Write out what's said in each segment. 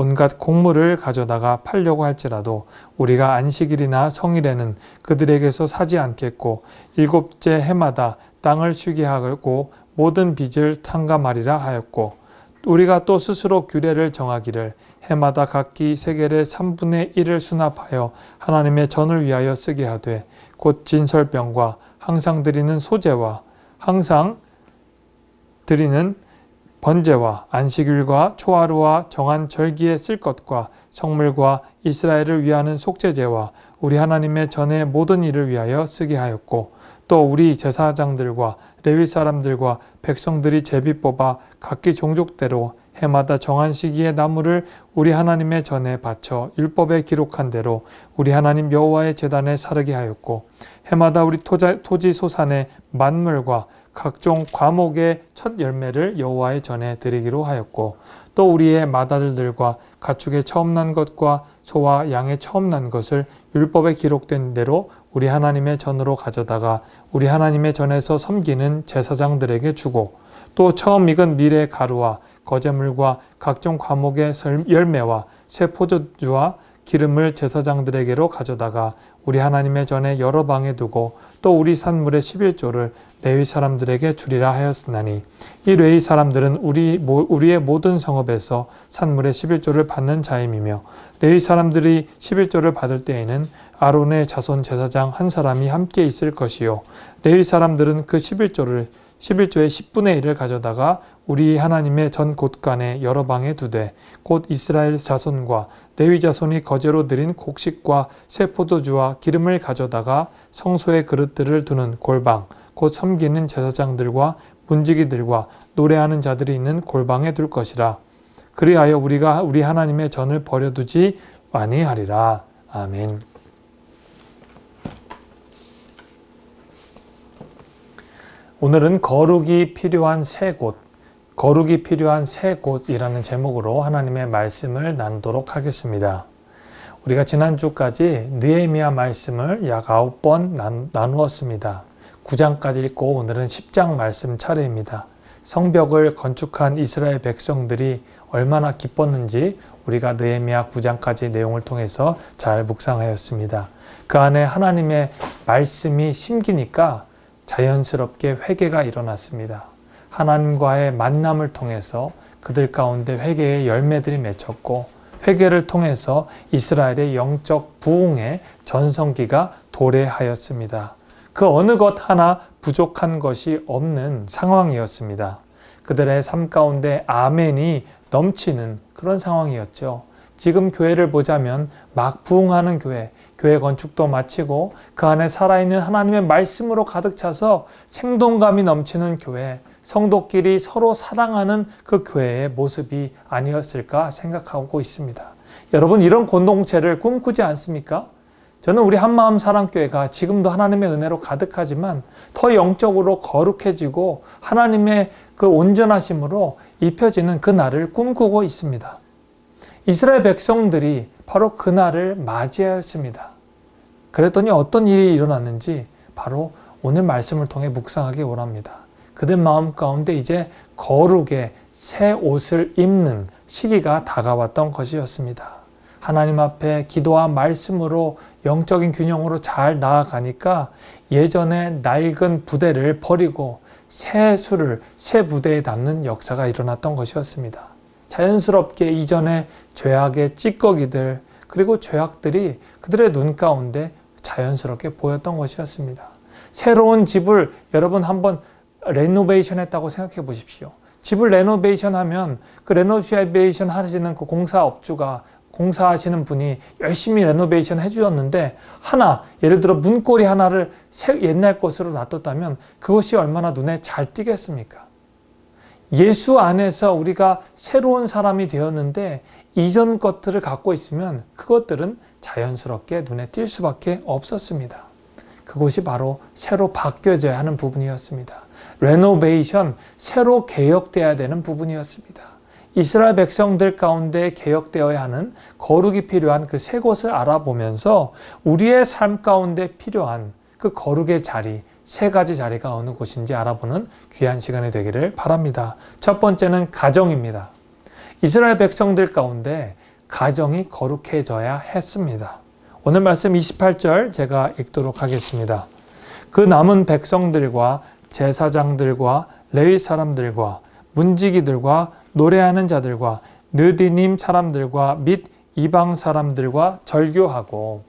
온갖 곡물을 가져다가 팔려고 할지라도 우리가 안식일이나 성일에는 그들에게서 사지 않겠고 일곱째 해마다 땅을 쉬게 하고 모든 빚을 탕감하리라 하였고 우리가 또 스스로 규례를 정하기를 해마다 각기 세겔의 3분의 1을 수납하여 하나님의 전을 위하여 쓰게 하되 곧 진설병과 항상 드리는 소제와 항상 드리는 번제와 안식일과 초하루와 정한 절기에 쓸 것과 성물과 이스라엘을 위하는 속죄제와 우리 하나님의 전의 모든 일을 위하여 쓰게 하였고 또 우리 제사장들과 레위 사람들과 백성들이 제비 뽑아 각기 종족대로 해마다 정한 시기에 나무를 우리 하나님의 전에 바쳐 율법에 기록한 대로 우리 하나님 여호와의 제단에 사르게 하였고 해마다 우리 토지 소산의 만물과 각종 과목의 첫 열매를 여호와의 전에 드리기로 하였고 또 우리의 맏아들들과 가축의 처음 난 것과 소와 양의 처음 난 것을 율법에 기록된 대로 우리 하나님의 전으로 가져다가 우리 하나님의 전에서 섬기는 제사장들에게 주고 또 처음 익은 밀의 가루와 거제물과 각종 과목의 열매와 새 포도주와 기름을 제사장들에게로 가져다가 우리 하나님의 전에 여러 방에 두고 또 우리 산물의 11조를 레위 사람들에게 주리라 하였으나니 이 레위 사람들은 우리의 모든 성읍에서 산물의 11조를 받는 자임이며 레위 사람들이 11조를 받을 때에는 아론의 자손 제사장 한 사람이 함께 있을 것이요 레위 사람들은 그 11조의 10분의 1을 가져다가 우리 하나님의 전 곳간에 여러 방에 두되 곧 이스라엘 자손과 레위 자손이 거제로 드린 곡식과 새 포도주와 기름을 가져다가 성소의 그릇들을 두는 골방 곧 섬기는 제사장들과 문지기들과 노래하는 자들이 있는 골방에 둘 것이라. 그리하여 우리가 우리 하나님의 전을 버려두지 아니하리라. 아멘. 오늘은 거룩이 필요한 세 곳이라는 제목으로 하나님의 말씀을 나누도록 하겠습니다. 우리가 지난주까지 느헤미야 말씀을 약 9번 나누었습니다. 9장까지 읽고 오늘은 10장 말씀 차례입니다. 성벽을 건축한 이스라엘 백성들이 얼마나 기뻤는지 우리가 느헤미야 9장까지 내용을 통해서 잘 묵상하였습니다. 그 안에 하나님의 말씀이 심기니까 자연스럽게 회개가 일어났습니다. 하나님과의 만남을 통해서 그들 가운데 회개의 열매들이 맺혔고 회개를 통해서 이스라엘의 영적 부흥의 전성기가 도래하였습니다. 그 어느 것 하나 부족한 것이 없는 상황이었습니다. 그들의 삶 가운데 아멘이 넘치는 그런 상황이었죠. 지금 교회를 보자면 막 부흥하는 교회 건축도 마치고 그 안에 살아있는 하나님의 말씀으로 가득 차서 생동감이 넘치는 교회, 성도끼리 서로 사랑하는 그 교회의 모습이 아니었을까 생각하고 있습니다. 여러분 이런 공동체를 꿈꾸지 않습니까? 저는 우리 한마음 사랑교회가 지금도 하나님의 은혜로 가득하지만 더 영적으로 거룩해지고 하나님의 그 온전하심으로 입혀지는 그 날을 꿈꾸고 있습니다. 이스라엘 백성들이 바로 그 날을 맞이하였습니다. 그랬더니 어떤 일이 일어났는지 바로 오늘 말씀을 통해 묵상하기 원합니다. 그들 마음 가운데 이제 거룩의 새 옷을 입는 시기가 다가왔던 것이었습니다. 하나님 앞에 기도와 말씀으로 영적인 균형으로 잘 나아가니까 예전에 낡은 부대를 버리고 새 부대에 담는 역사가 일어났던 것이었습니다. 자연스럽게 이전에 죄악의 찌꺼기들 그리고 죄악들이 그들의 눈 가운데 자연스럽게 보였던 것이었습니다. 새로운 집을 여러분 한번 레노베이션 했다고 생각해 보십시오. 집을 레노베이션 하면 그 레노베이션 하시는 그 공사하시는 분이 열심히 레노베이션 해주셨는데 예를 들어 문고리 하나를 옛날 것으로 놔뒀다면 그것이 얼마나 눈에 잘 띄겠습니까? 예수 안에서 우리가 새로운 사람이 되었는데 이전 것들을 갖고 있으면 그것들은 자연스럽게 눈에 띌 수밖에 없었습니다. 그것이 바로 새로 바뀌어져야 하는 부분이었습니다. 레노베이션, 새로 개혁되어야 되는 부분이었습니다. 이스라엘 백성들 가운데 개혁되어야 하는 거룩이 필요한 그 세 곳을 알아보면서 우리의 삶 가운데 필요한 그 거룩의 자리, 세 가지 자리가 어느 곳인지 알아보는 귀한 시간이 되기를 바랍니다. 첫 번째는 가정입니다. 이스라엘 백성들 가운데 가정이 거룩해져야 했습니다. 오늘 말씀 28절 제가 읽도록 하겠습니다. 그 남은 백성들과 제사장들과 레위 사람들과 문지기들과 노래하는 자들과 느디님 사람들과 및 이방 사람들과 절교하고.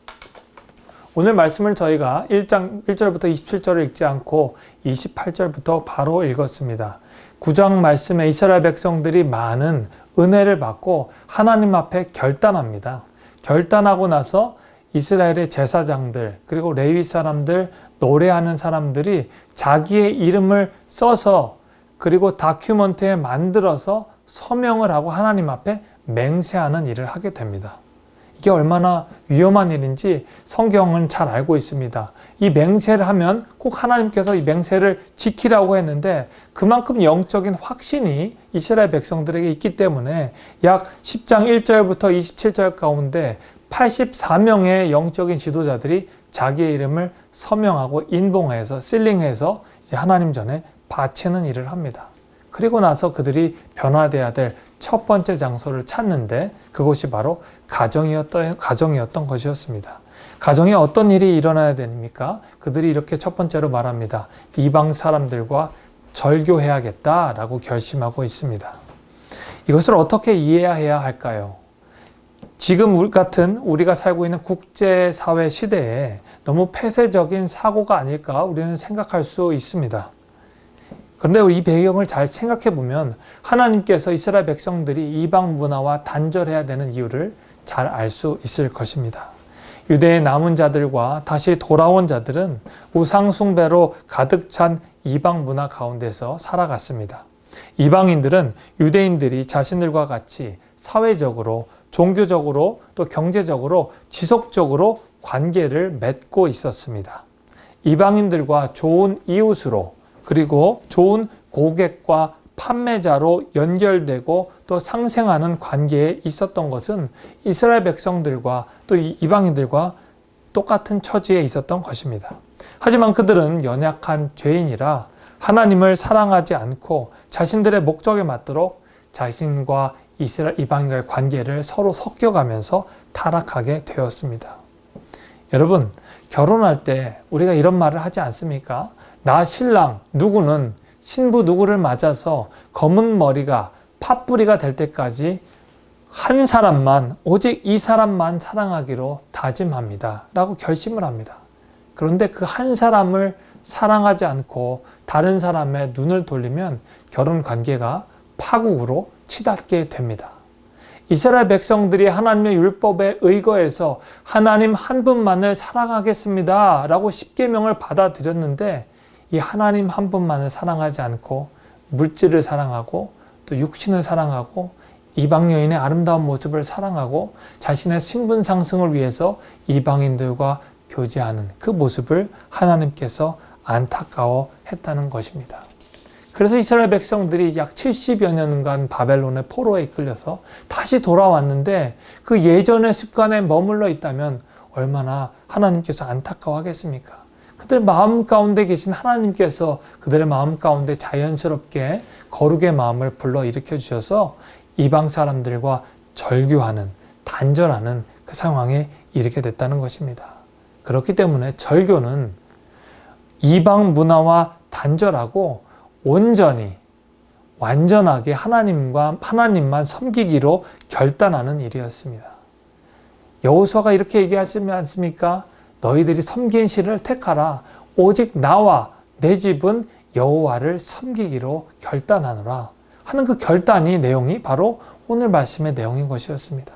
오늘 말씀을 저희가 1장 1절부터 27절을 읽지 않고 28절부터 바로 읽었습니다. 9장 말씀에 이스라엘 백성들이 많은 은혜를 받고 하나님 앞에 결단합니다. 결단하고 나서 이스라엘의 제사장들 그리고 레위 사람들, 노래하는 사람들이 자기의 이름을 써서 그리고 다큐멘터리에 만들어서 서명을 하고 하나님 앞에 맹세하는 일을 하게 됩니다. 이게 얼마나 위험한 일인지 성경은 잘 알고 있습니다. 이 맹세를 하면 꼭 하나님께서 이 맹세를 지키라고 했는데 그만큼 영적인 확신이 이스라엘 백성들에게 있기 때문에 약 10장 1절부터 27절 가운데 84명의 영적인 지도자들이 자기의 이름을 서명하고 인봉해서 실링해서 이제 하나님 전에 바치는 일을 합니다. 그리고 나서 그들이 변화돼야 될 첫 번째 장소를 찾는데 그곳이 바로 가정이었던 것이었습니다. 가정에 어떤 일이 일어나야 됩니까? 그들이 이렇게 첫 번째로 말합니다. 이방 사람들과 절교해야겠다라고 결심하고 있습니다. 이것을 어떻게 이해해야 할까요? 지금 같은 우리가 살고 있는 국제사회 시대에 너무 폐쇄적인 사고가 아닐까 우리는 생각할 수 있습니다. 그런데 이 배경을 잘 생각해 보면 하나님께서 이스라엘 백성들이 이방 문화와 단절해야 되는 이유를 잘 알 수 있을 것입니다. 유대의 남은 자들과 다시 돌아온 자들은 우상 숭배로 가득 찬 이방 문화 가운데서 살아갔습니다. 이방인들은 유대인들이 자신들과 같이 사회적으로, 종교적으로 또 경제적으로 지속적으로 관계를 맺고 있었습니다. 이방인들과 좋은 이웃으로 그리고 좋은 고객과 판매자로 연결되고 또 상생하는 관계에 있었던 것은 이스라엘 백성들과 또 이방인들과 똑같은 처지에 있었던 것입니다. 하지만 그들은 연약한 죄인이라 하나님을 사랑하지 않고 자신들의 목적에 맞도록 자신과 이스라엘 이방인과의 관계를 서로 섞여가면서 타락하게 되었습니다. 여러분, 결혼할 때 우리가 이런 말을 하지 않습니까? 나 신랑 누구는 신부 누구를 맞아서 검은 머리가 팥뿌리가 될 때까지 한 사람만, 오직 이 사람만 사랑하기로 다짐합니다. 라고 결심을 합니다. 그런데 그 한 사람을 사랑하지 않고 다른 사람의 눈을 돌리면 결혼 관계가 파국으로 치닫게 됩니다. 이스라엘 백성들이 하나님의 율법에 의거해서 하나님 한 분만을 사랑하겠습니다. 라고 십계명을 받아들였는데 이 하나님 한 분만을 사랑하지 않고 물질을 사랑하고 또 육신을 사랑하고 이방 여인의 아름다운 모습을 사랑하고 자신의 신분 상승을 위해서 이방인들과 교제하는 그 모습을 하나님께서 안타까워했다는 것입니다. 그래서 이스라엘 백성들이 약 70여 년간 바벨론의 포로에 이끌려서 다시 돌아왔는데 그 예전의 습관에 머물러 있다면 얼마나 하나님께서 안타까워하겠습니까? 그들 마음 가운데 계신 하나님께서 그들의 마음 가운데 자연스럽게 거룩의 마음을 불러일으켜 주셔서 이방 사람들과 절교하는, 단절하는 그 상황에 이르게 됐다는 것입니다. 그렇기 때문에 절교는 이방 문화와 단절하고 온전히, 완전하게 하나님만 섬기기로 결단하는 일이었습니다. 여호수아가 이렇게 얘기하지 않습니까? 너희들이 섬긴 신을 택하라. 오직 나와 내 집은 여호와를 섬기기로 결단하노라 하는 그 내용이 바로 오늘 말씀의 내용인 것이었습니다.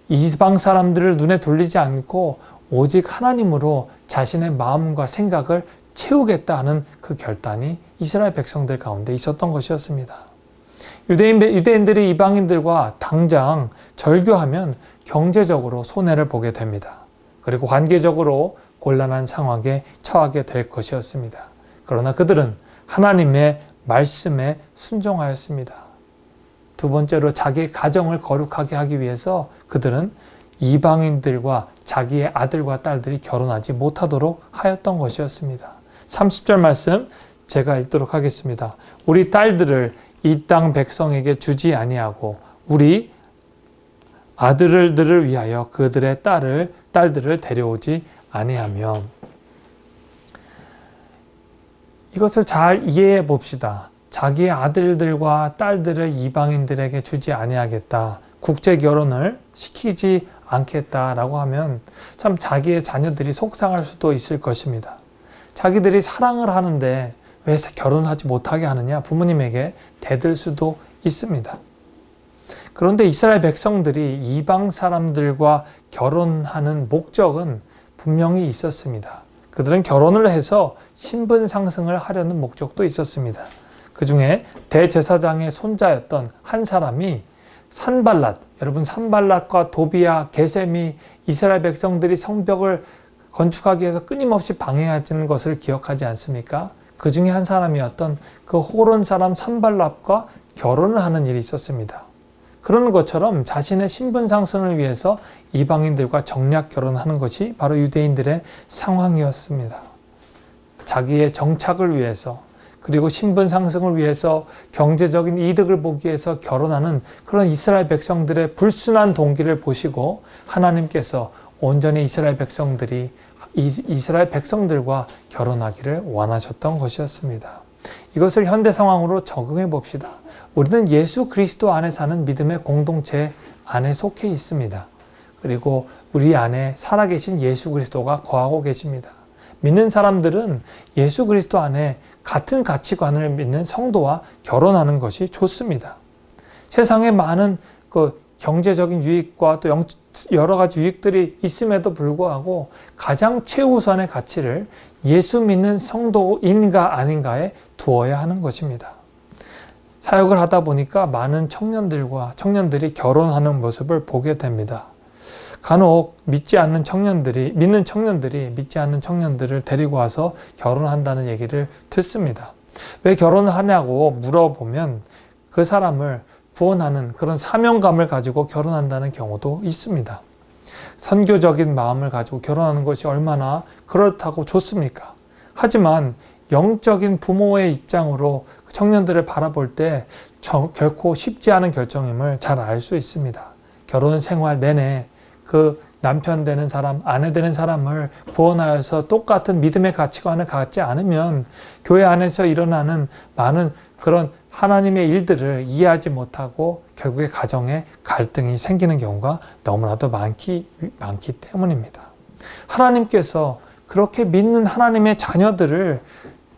이방 사람들을 눈에 돌리지 않고 오직 하나님으로 자신의 마음과 생각을 채우겠다 하는 그 결단이 이스라엘 백성들 가운데 있었던 것이었습니다. 유대인들이 이방인들과 당장 절교하면 경제적으로 손해를 보게 됩니다. 그리고 관계적으로 곤란한 상황에 처하게 될 것이었습니다. 그러나 그들은 하나님의 말씀에 순종하였습니다. 두 번째로 자기의 가정을 거룩하게 하기 위해서 그들은 이방인들과 자기의 아들과 딸들이 결혼하지 못하도록 하였던 것이었습니다. 30절 말씀 제가 읽도록 하겠습니다. 우리 딸들을 이 땅 백성에게 주지 아니하고 우리 아들들을 위하여 그들의 딸들을 데려오지 아니하며. 이것을 잘 이해해 봅시다. 자기의 아들들과 딸들을 이방인들에게 주지 아니하겠다, 국제 결혼을 시키지 않겠다라고 하면 참 자기의 자녀들이 속상할 수도 있을 것입니다. 자기들이 사랑을 하는데 왜 결혼하지 못하게 하느냐, 부모님에게 대들 수도 있습니다. 그런데 이스라엘 백성들이 이방 사람들과 결혼하는 목적은 분명히 있었습니다. 그들은 결혼을 해서 신분 상승을 하려는 목적도 있었습니다. 그 중에 대제사장의 손자였던 한 사람이 산발랏, 여러분 산발랏과 도비야, 게셈이 이스라엘 백성들이 성벽을 건축하기 위해서 끊임없이 방해하는 것을 기억하지 않습니까? 그 중에 한 사람이었던 그 호론 사람 산발랏과 결혼을 하는 일이 있었습니다. 그런 것처럼 자신의 신분 상승을 위해서 이방인들과 정략 결혼하는 것이 바로 유대인들의 상황이었습니다. 자기의 정착을 위해서, 그리고 신분 상승을 위해서, 경제적인 이득을 보기 위해서 결혼하는 그런 이스라엘 백성들의 불순한 동기를 보시고 하나님께서 온전히 이스라엘 백성들과 결혼하기를 원하셨던 것이었습니다. 이것을 현대 상황으로 적용해 봅시다. 우리는 예수 그리스도 안에 사는 믿음의 공동체 안에 속해 있습니다. 그리고 우리 안에 살아계신 예수 그리스도가 거하고 계십니다. 믿는 사람들은 예수 그리스도 안에 같은 가치관을 믿는 성도와 결혼하는 것이 좋습니다. 세상에 많은 경제적인 유익과 또 여러 가지 유익들이 있음에도 불구하고 가장 최우선의 가치를 예수 믿는 성도인가 아닌가에 두어야 하는 것입니다. 사역을 하다 보니까 많은 청년들이 결혼하는 모습을 보게 됩니다. 간혹 믿는 청년들이 믿지 않는 청년들을 데리고 와서 결혼한다는 얘기를 듣습니다. 왜 결혼을 하냐고 물어보면 그 사람을 구원하는 그런 사명감을 가지고 결혼한다는 경우도 있습니다. 선교적인 마음을 가지고 결혼하는 것이 얼마나 그렇다고 좋습니까? 하지만 영적인 부모의 입장으로 청년들을 바라볼 때 결코 쉽지 않은 결정임을 잘 알 수 있습니다. 결혼 생활 내내 그 남편 되는 사람, 아내 되는 사람을 구원하여서 똑같은 믿음의 가치관을 갖지 않으면 교회 안에서 일어나는 많은 그런 하나님의 일들을 이해하지 못하고 결국에 가정에 갈등이 생기는 경우가 너무나도 많기 때문입니다. 하나님께서 그렇게 믿는 하나님의 자녀들을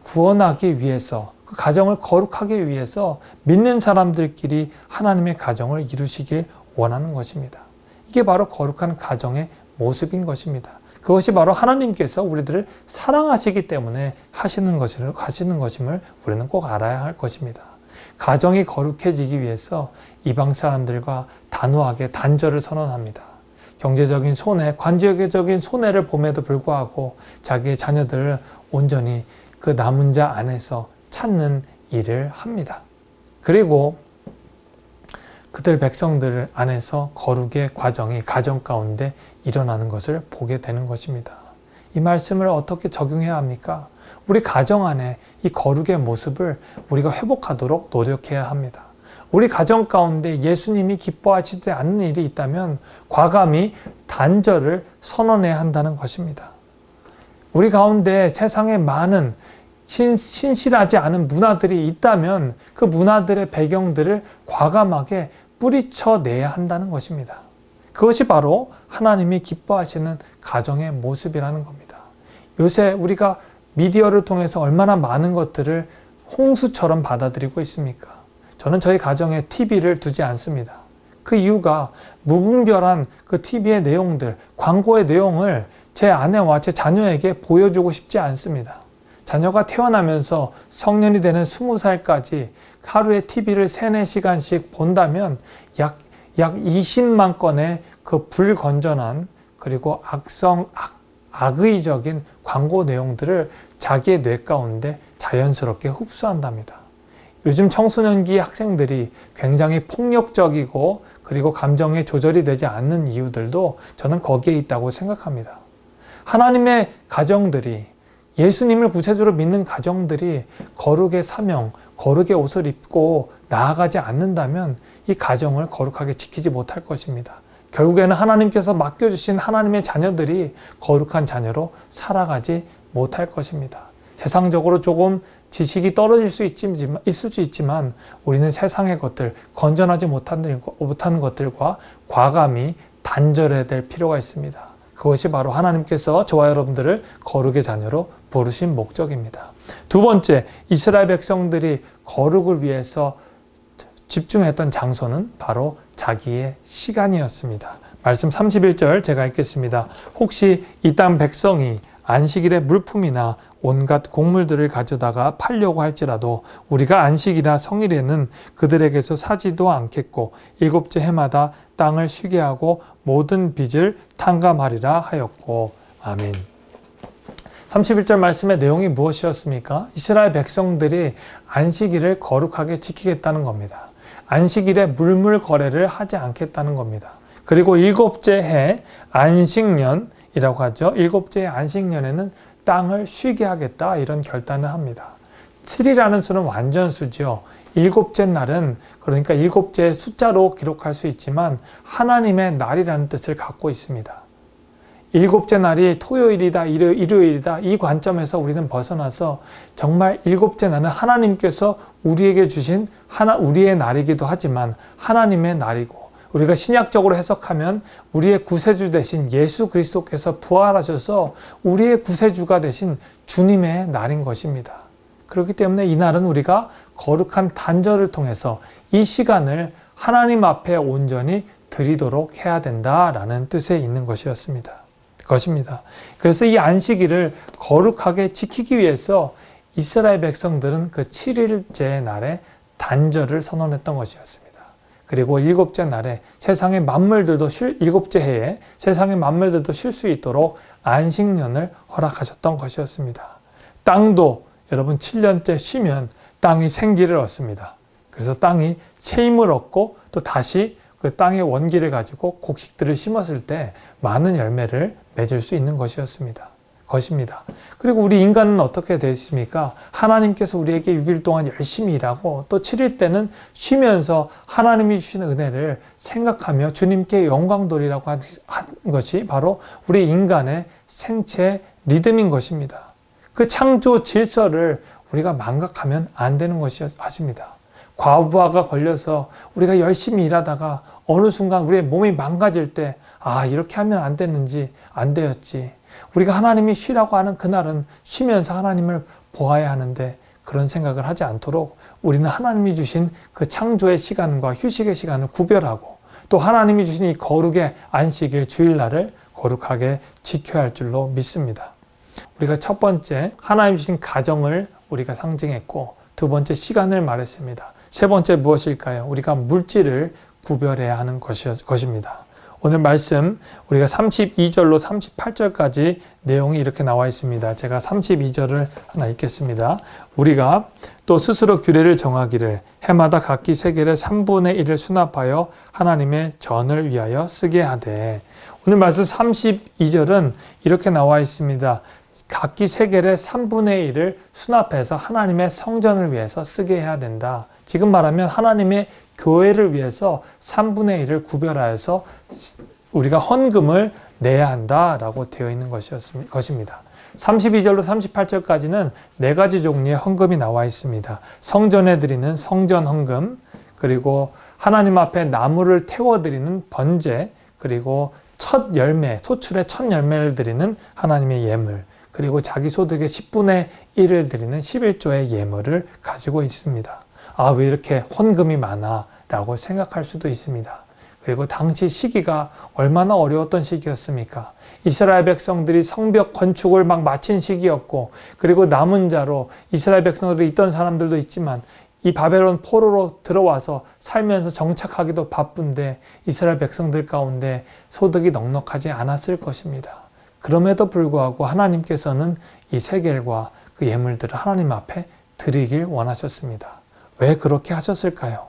구원하기 위해서, 그 가정을 거룩하기 위해서 믿는 사람들끼리 하나님의 가정을 이루시길 원하는 것입니다. 이게 바로 거룩한 가정의 모습인 것입니다. 그것이 바로 하나님께서 우리들을 사랑하시기 때문에 하시는 것임을 우리는 꼭 알아야 할 것입니다. 가정이 거룩해지기 위해서 이방 사람들과 단호하게 단절을 선언합니다. 경제적인 손해, 관계적인 손해를 봄에도 불구하고 자기의 자녀들을 온전히 그 남은 자 안에서 찾는 일을 합니다. 그리고 그들 백성들 안에서 거룩의 과정이 가정 가운데 일어나는 것을 보게 되는 것입니다. 이 말씀을 어떻게 적용해야 합니까? 우리 가정 안에 이 거룩의 모습을 우리가 회복하도록 노력해야 합니다. 우리 가정 가운데 예수님이 기뻐하시지 않는 일이 있다면 과감히 단절을 선언해야 한다는 것입니다. 우리 가운데 세상에 많은 신실하지 않은 문화들이 있다면 그 문화들의 배경들을 과감하게 뿌리쳐내야 한다는 것입니다. 그것이 바로 하나님이 기뻐하시는 가정의 모습이라는 겁니다. 요새 우리가 미디어를 통해서 얼마나 많은 것들을 홍수처럼 받아들이고 있습니까? 저는 저희 가정에 TV를 두지 않습니다. 그 이유가 무분별한 그 TV의 내용들, 광고의 내용을 제 아내와 제 자녀에게 보여주고 싶지 않습니다. 자녀가 태어나면서 성년이 되는 20살까지 하루에 TV를 3, 4시간씩 본다면 약 20만 건의 그 불건전한 그리고 악의적인 광고 내용들을 자기의 뇌 가운데 자연스럽게 흡수한답니다. 요즘 청소년기 학생들이 굉장히 폭력적이고 그리고 감정에 조절이 되지 않는 이유들도 저는 거기에 있다고 생각합니다. 하나님의 가정들이, 예수님을 구세주로 믿는 가정들이 거룩의 사명, 거룩의 옷을 입고 나아가지 않는다면 이 가정을 거룩하게 지키지 못할 것입니다. 결국에는 하나님께서 맡겨주신 하나님의 자녀들이 거룩한 자녀로 살아가지 못할 것입니다. 세상적으로 조금 지식이 떨어질 수 있을 수 있지만 우리는 세상의 것들, 건전하지 못한 것들과 과감히 단절해야 될 필요가 있습니다. 그것이 바로 하나님께서 저와 여러분들을 거룩의 자녀로 부르신 목적입니다. 두 번째, 이스라엘 백성들이 거룩을 위해서 집중했던 장소는 바로 자기의 시간이었습니다. 말씀 31절 제가 읽겠습니다. 혹시 이 땅 백성이 안식일에 물품이나 온갖 곡물들을 가져다가 팔려고 할지라도 우리가 안식이나 성일에는 그들에게서 사지도 않겠고 일곱째 해마다 땅을 쉬게 하고 모든 빚을 탕감하리라 하였고. 아멘. 31절 말씀의 내용이 무엇이었습니까? 이스라엘 백성들이 안식일을 거룩하게 지키겠다는 겁니다. 안식일에 물물 거래를 하지 않겠다는 겁니다. 그리고 일곱째 해 안식년이라고 하죠. 일곱째 해 안식년에는 땅을 쉬게 하겠다, 이런 결단을 합니다. 7이라는 수는 완전수죠. 일곱째 날은, 그러니까 일곱째 숫자로 기록할 수 있지만 하나님의 날이라는 뜻을 갖고 있습니다. 일곱째 날이 토요일이다, 일요일이다, 이 관점에서 우리는 벗어나서 정말 일곱째 날은 하나님께서 우리에게 주신 우리의 날이기도 하지만 하나님의 날이고, 우리가 신약적으로 해석하면 우리의 구세주 되신 예수 그리스도께서 부활하셔서 우리의 구세주가 되신 주님의 날인 것입니다. 그렇기 때문에 이 날은 우리가 거룩한 단절을 통해서 이 시간을 하나님 앞에 온전히 드리도록 해야 된다라는 뜻에 있는 것입니다. 그래서 이 안식일을 거룩하게 지키기 위해서 이스라엘 백성들은 그 7일째 날에 단절을 선언했던 것이었습니다. 그리고 일곱째 날에 세상의 만물들도 일곱째 해에 세상의 만물들도 쉴 수 있도록 안식년을 허락하셨던 것이었습니다. 땅도 여러분 7년째 쉬면 땅이 생기를 얻습니다. 그래서 땅이 새 힘을 얻고 또 다시 그 땅의 원기를 가지고 곡식들을 심었을 때 많은 열매를 맺을 수 있는 것입니다. 그리고 우리 인간은 어떻게 되어 있습니까? 하나님께서 우리에게 6일 동안 열심히 일하고 또 7일 때는 쉬면서 하나님이 주신 은혜를 생각하며 주님께 영광 돌리라고 한 것이 바로 우리 인간의 생체 리듬인 것입니다. 그 창조 질서를 우리가 망각하면 안 되는 것입니다. 과부하가 걸려서 우리가 열심히 일하다가 어느 순간 우리의 몸이 망가질 때 이렇게 하면 안 됐는지, 안 되었지. 우리가 하나님이 쉬라고 하는 그날은 쉬면서 하나님을 보아야 하는데 그런 생각을 하지 않도록 우리는 하나님이 주신 그 창조의 시간과 휴식의 시간을 구별하고 또 하나님이 주신 이 거룩의 안식일 주일날을 거룩하게 지켜야 할 줄로 믿습니다. 우리가 첫 번째 하나님 주신 가정을 우리가 상징했고 두 번째 시간을 말했습니다. 세 번째 무엇일까요? 우리가 물질을 구별해야 하는 것입니다. 오늘 말씀 우리가 32절로 38절까지 내용이 이렇게 나와 있습니다. 제가 32절을 하나 읽겠습니다. 우리가 또 스스로 규례를 정하기를 해마다 각기 세겔의 3분의 1을 수납하여 하나님의 전을 위하여 쓰게 하되. 오늘 말씀 32절은 이렇게 나와 있습니다. 각기 세겔의 3분의 1을 수납해서 하나님의 성전을 위해서 쓰게 해야 된다. 지금 말하면 하나님의 교회를 위해서 3분의 1을 구별하여서 우리가 헌금을 내야 한다라고 되어 있는 것입니다. 32절로 38절까지는 4가지 종류의 헌금이 나와 있습니다. 성전에 드리는 성전 헌금, 그리고 하나님 앞에 나무를 태워드리는 번제, 그리고 첫 열매, 소출의 첫 열매를 드리는 하나님의 예물, 그리고 자기 소득의 10분의 1을 드리는 11조의 예물을 가지고 있습니다. 왜 이렇게 헌금이 많아? 라고 생각할 수도 있습니다. 그리고 당시 시기가 얼마나 어려웠던 시기였습니까? 이스라엘 백성들이 성벽 건축을 막 마친 시기였고, 그리고 남은 자로 이스라엘 백성들이 있던 사람들도 있지만 이 바벨론 포로로 들어와서 살면서 정착하기도 바쁜데 이스라엘 백성들 가운데 소득이 넉넉하지 않았을 것입니다. 그럼에도 불구하고 하나님께서는 이 세겔과 그 예물들을 하나님 앞에 드리길 원하셨습니다. 왜 그렇게 하셨을까요?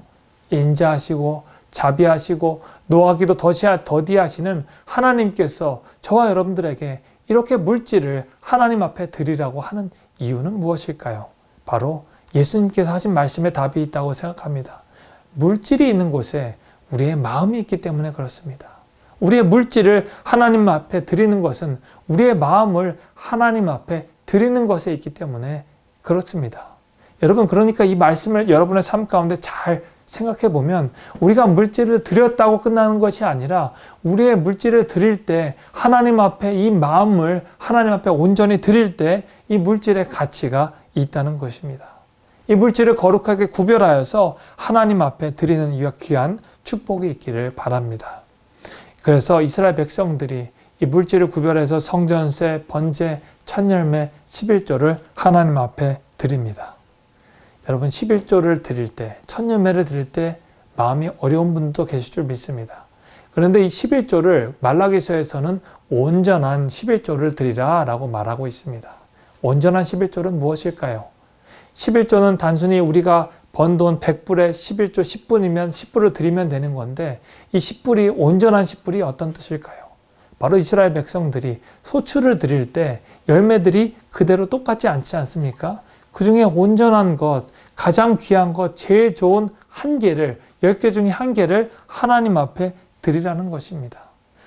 인자하시고 자비하시고 노하기도 더디하시는 하나님께서 저와 여러분들에게 이렇게 물질을 하나님 앞에 드리라고 하는 이유는 무엇일까요? 바로 예수님께서 하신 말씀에 답이 있다고 생각합니다. 물질이 있는 곳에 우리의 마음이 있기 때문에 그렇습니다. 우리의 물질을 하나님 앞에 드리는 것은 우리의 마음을 하나님 앞에 드리는 것에 있기 때문에 그렇습니다. 여러분, 그러니까 이 말씀을 여러분의 삶 가운데 잘 생각해 보면 우리가 물질을 드렸다고 끝나는 것이 아니라 우리의 물질을 드릴 때 하나님 앞에 이 마음을 하나님 앞에 온전히 드릴 때 이 물질의 가치가 있다는 것입니다. 이 물질을 거룩하게 구별하여서 하나님 앞에 드리는 이 귀한 축복이 있기를 바랍니다. 그래서 이스라엘 백성들이 이 물질을 구별해서 성전세, 번제, 첫열매, 11조를 하나님 앞에 드립니다. 여러분, 11조를 드릴 때, 첫열매를 드릴 때 마음이 어려운 분도 계실 줄 믿습니다. 그런데 이 11조를 말라기서에서는 온전한 11조를 드리라 라고 말하고 있습니다. 온전한 11조는 무엇일까요? 11조는 단순히 우리가 번 돈 100불에 11조 10분이면 10불을 드리면 되는 건데 이 10불이 온전한 10불이 어떤 뜻일까요? 바로 이스라엘 백성들이 소출을 드릴 때 열매들이 그대로 똑같지 않지 않습니까? 그 중에 온전한 것, 가장 귀한 것, 제일 좋은 한 개를, 10개 중에 한 개를 하나님 앞에 드리라는 것입니다.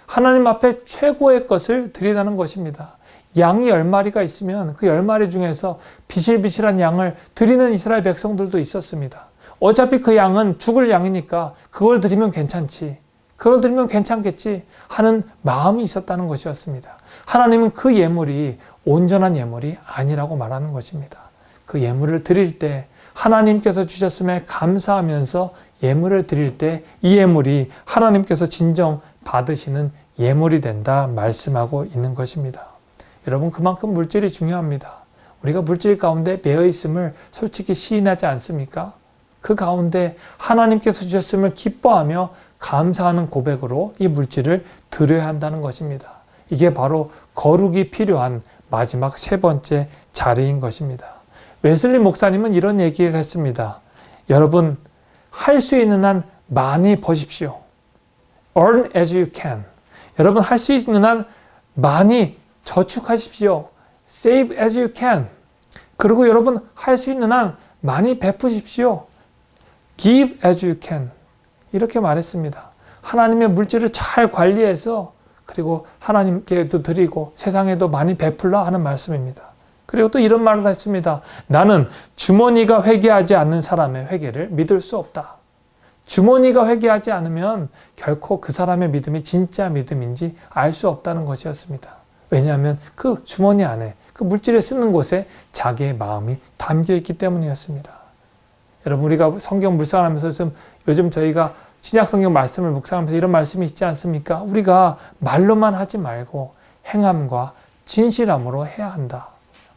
하나님 앞에 최고의 것을 드리라는 것입니다. 양이 10마리가 있으면 그 10마리 중에서 비실비실한 양을 드리는 이스라엘 백성들도 있었습니다. 어차피 그 양은 죽을 양이니까 그걸 드리면 괜찮지, 그걸 드리면 괜찮겠지 하는 마음이 있었다는 것이었습니다. 하나님은 그 예물이 온전한 예물이 아니라고 말하는 것입니다. 그 예물을 드릴 때 하나님께서 주셨음에 감사하면서 예물을 드릴 때 이 예물이 하나님께서 진정 받으시는 예물이 된다 말씀하고 있는 것입니다. 여러분, 그만큼 물질이 중요합니다. 우리가 물질 가운데 매여 있음을 솔직히 시인하지 않습니까? 그 가운데 하나님께서 주셨음을 기뻐하며 감사하는 고백으로 이 물질을 드려야 한다는 것입니다. 이게 바로 거룩이 필요한 마지막 세 번째 자리인 것입니다. 웨슬리 목사님은 이런 얘기를 했습니다. 여러분, 할 수 있는 한 많이 버십시오. Earn as you can. 여러분, 할 수 있는 한 많이 저축하십시오. Save as you can. 그리고 여러분, 할 수 있는 한 많이 베푸십시오. Give as you can. 이렇게 말했습니다. 하나님의 물질을 잘 관리해서 그리고 하나님께도 드리고 세상에도 많이 베풀라 하는 말씀입니다. 그리고 또 이런 말을 했습니다. 나는 주머니가 회개하지 않는 사람의 회개를 믿을 수 없다. 주머니가 회개하지 않으면 결코 그 사람의 믿음이 진짜 믿음인지 알 수 없다는 것이었습니다. 왜냐하면 그 주머니 안에 그 물질을 쓰는 곳에 자기의 마음이 담겨 있기 때문이었습니다. 여러분, 우리가 성경 묵상하면서 요즘 저희가 신약 성경 말씀을 묵상하면서 이런 말씀이 있지 않습니까? 우리가 말로만 하지 말고 행함과 진실함으로 해야 한다.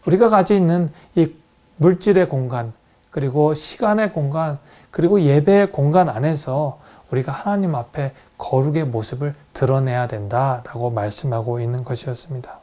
우리가 가지고 있는 이 물질의 공간, 그리고 시간의 공간, 그리고 예배의 공간 안에서 우리가 하나님 앞에 거룩의 모습을 드러내야 된다라고 말씀하고 있는 것이었습니다.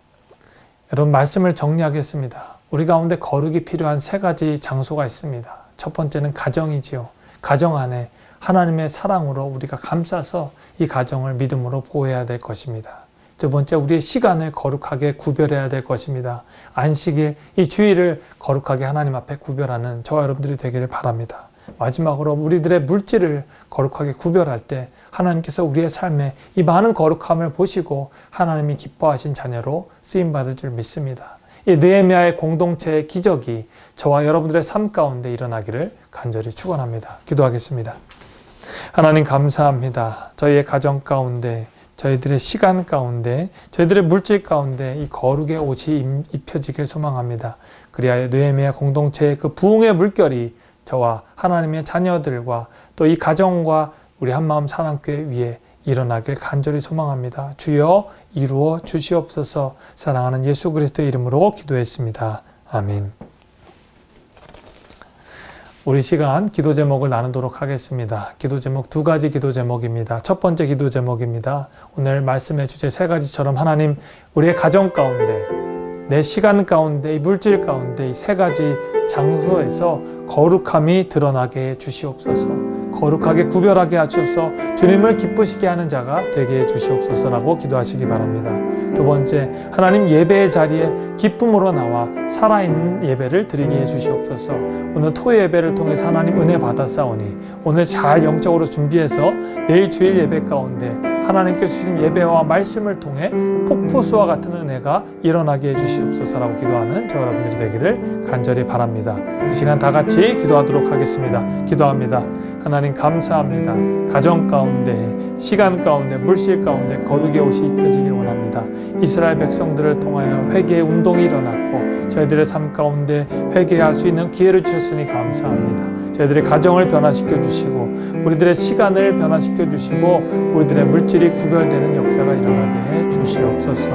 여러분, 말씀을 정리하겠습니다. 우리 가운데 거룩이 필요한 세 가지 장소가 있습니다. 첫 번째는 가정이지요. 가정 안에 하나님의 사랑으로 우리가 감싸서 이 가정을 믿음으로 보호해야 될 것입니다. 두 번째, 우리의 시간을 거룩하게 구별해야 될 것입니다. 안식일, 이 주일을 거룩하게 하나님 앞에 구별하는 저와 여러분들이 되기를 바랍니다. 마지막으로 우리들의 물질을 거룩하게 구별할 때 하나님께서 우리의 삶에 이 많은 거룩함을 보시고 하나님이 기뻐하신 자녀로 쓰임받을 줄 믿습니다. 이 느헤미야의 공동체의 기적이 저와 여러분들의 삶 가운데 일어나기를 간절히 축원합니다. 기도하겠습니다. 하나님, 감사합니다. 저희의 가정 가운데, 저희들의 시간 가운데, 저희들의 물질 가운데 이 거룩의 옷이 입혀지길 소망합니다. 그리하여 느헤미야 공동체의 그 부흥의 물결이 저와 하나님의 자녀들과 또 이 가정과 우리 한마음 사랑교회 위에 일어나길 간절히 소망합니다. 주여, 이루어 주시옵소서. 사랑하는 예수 그리스도의 이름으로 기도했습니다. 아멘. 우리 시간 기도 제목을 나누도록 하겠습니다. 기도 제목 두 가지 기도 제목입니다. 첫 번째 기도 제목입니다. 오늘 말씀의 주제 세 가지처럼 하나님, 우리의 가정 가운데, 내 시간 가운데, 이 물질 가운데 이 세 가지 장소에서 거룩함이 드러나게 해 주시옵소서. 거룩하게 구별하게 하셔서 주님을 기쁘시게 하는 자가 되게 해 주시옵소서라고 기도하시기 바랍니다. 두 번째, 하나님, 예배의 자리에 기쁨으로 나와 살아있는 예배를 드리게 해 주시옵소서. 오늘 토요 예배를 통해서 하나님 은혜 받았사오니 오늘 잘 영적으로 준비해서 내일 주일 예배 가운데 하나님께서 주신 예배와 말씀을 통해 폭포수와 같은 은혜가 일어나게 해주시옵소서라고 기도하는 저 여러분들이 되기를 간절히 바랍니다. 이 시간 다 같이 기도하도록 하겠습니다. 기도합니다. 하나님 감사합니다. 가정 가운데, 시간 가운데, 물질 가운데 거룩의 옷이 입혀지길 원합니다. 이스라엘 백성들을 통하여 회개의 운동이 일어났고 저희들의 삶 가운데 회개할 수 있는 기회를 주셨으니 감사합니다. 저희들의 가정을 변화시켜 주시고 우리들의 시간을 변화시켜 주시고 우리들의 물질이 구별되는 역사가 일어나게 해 주시옵소서.